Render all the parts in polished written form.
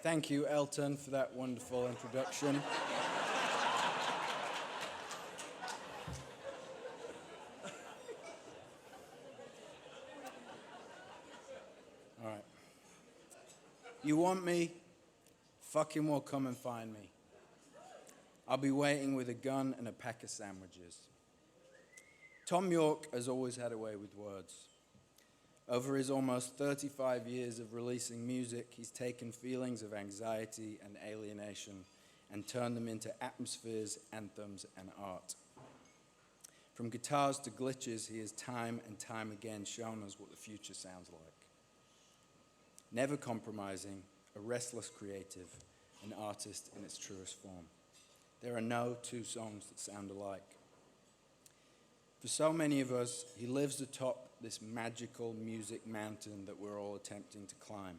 Thank you, Elton, for that wonderful introduction. All right. You want me? Fucking well, come and find me. I'll be waiting with a gun and a pack of sandwiches. Thom Yorke has always had a way with words. Over his almost 35 years of releasing music, he's taken feelings of anxiety and alienation and turned them into atmospheres, anthems, and art. From guitars to glitches, he has time and time again shown us what the future sounds like. Never compromising, a restless creative, an artist in its truest form. There are no two songs that sound alike. For so many of us, he lives atop this magical music mountain that we're all attempting to climb.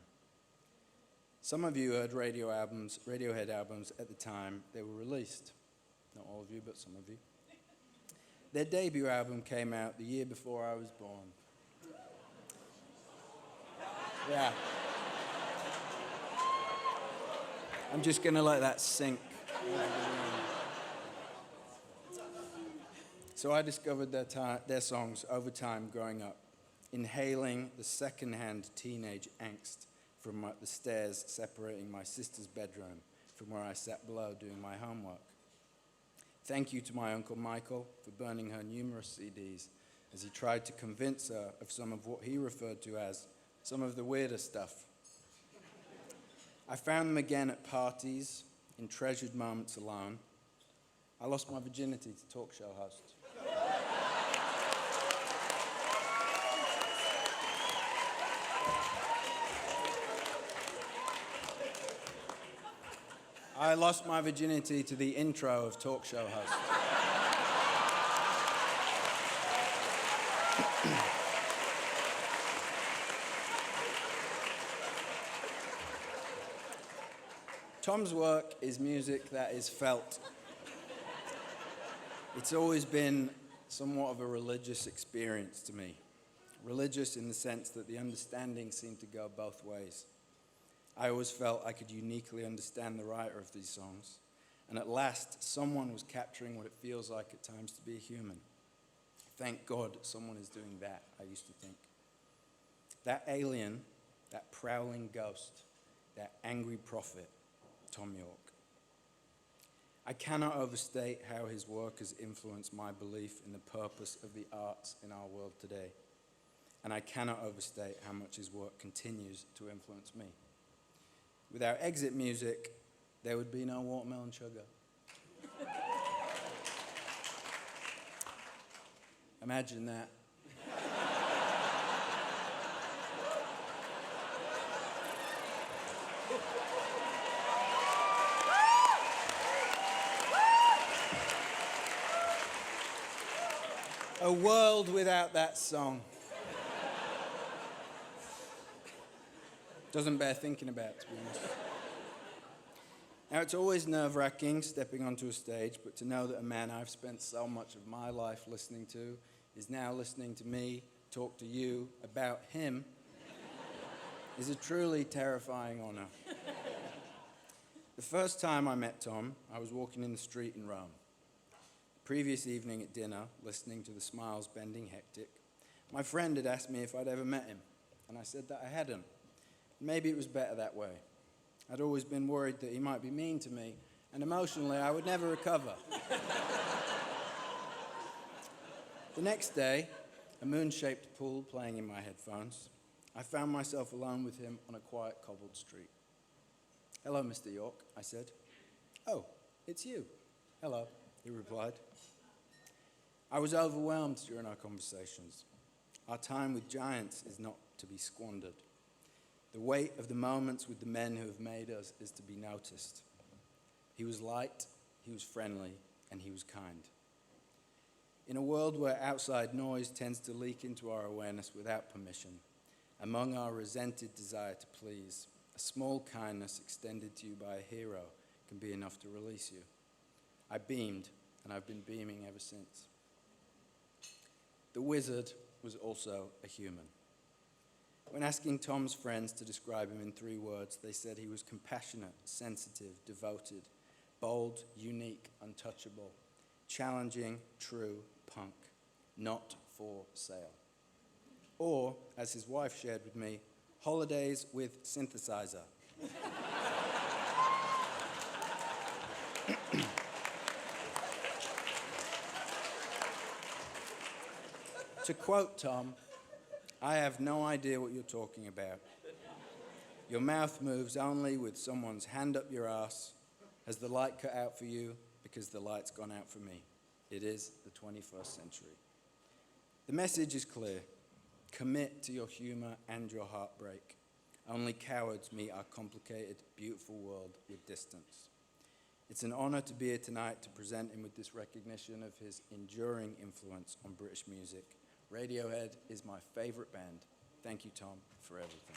Some of you heard Radiohead albums at the time they were released. Not all of you, but some of you. Their debut album came out the year before I was born. Yeah. I'm just going to let that sink. So I discovered their songs over time growing up, inhaling the secondhand teenage angst from the stairs separating my sister's bedroom from where I sat below doing my homework. Thank you to my Uncle Michael for burning her numerous CDs as he tried to convince her of some of what he referred to as some of the weirder stuff. I found them again at parties, in treasured moments alone. I lost my virginity to talk show hosts. I lost my virginity to the intro of talk show hosts. Thom's work is music that is felt. It's always been somewhat of a religious experience to me. Religious in the sense that the understanding seemed to go both ways. I always felt I could uniquely understand the writer of these songs, and at last, someone was capturing what it feels like at times to be a human. Thank God someone is doing that, I used to think. That alien, that prowling ghost, that angry prophet, Thom Yorke. I cannot overstate how his work has influenced my belief in the purpose of the arts in our world today. And I cannot overstate how much his work continues to influence me. Without exit music, there would be no watermelon sugar. Imagine that. A world without that song. Doesn't bear thinking about, to be honest. Now, it's always nerve-wracking stepping onto a stage, but to know that a man I've spent so much of my life listening to is now listening to me talk to you about him is a truly terrifying honor. The first time I met Thom, I was walking in the street in Rome. The previous evening at dinner, listening to the smiles bending hectic, my friend had asked me if I'd ever met him, and I said that I hadn't. Maybe it was better that way. I'd always been worried that he might be mean to me, and emotionally I would never recover. The next day, a moon-shaped pool playing in my headphones, I found myself alone with him on a quiet cobbled street. "Hello, Mr. Yorke," I said. "Oh, it's you." "Hello," he replied. I was overwhelmed during our conversations. Our time with giants is not to be squandered. The weight of the moments with the men who have made us is to be noticed. He was light, he was friendly, and he was kind. In a world where outside noise tends to leak into our awareness without permission, among our resented desire to please, a small kindness extended to you by a hero can be enough to release you. I beamed, and I've been beaming ever since. The wizard was also a human. When asking Tom's friends to describe him in 3 words, they said he was compassionate, sensitive, devoted, bold, unique, untouchable, challenging, true, punk, not for sale. Or, as his wife shared with me, holidays with synthesizer. To quote Tom, "I have no idea what you're talking about. Your mouth moves only with someone's hand up your ass. Has the light cut out for you? Because the light's gone out for me. It is the 21st century." The message is clear. Commit to your humor and your heartbreak. Only cowards meet our complicated, beautiful world with distance. It's an honor to be here tonight to present him with this recognition of his enduring influence on British music. Radiohead is my favorite band. Thank you, Tom, for everything.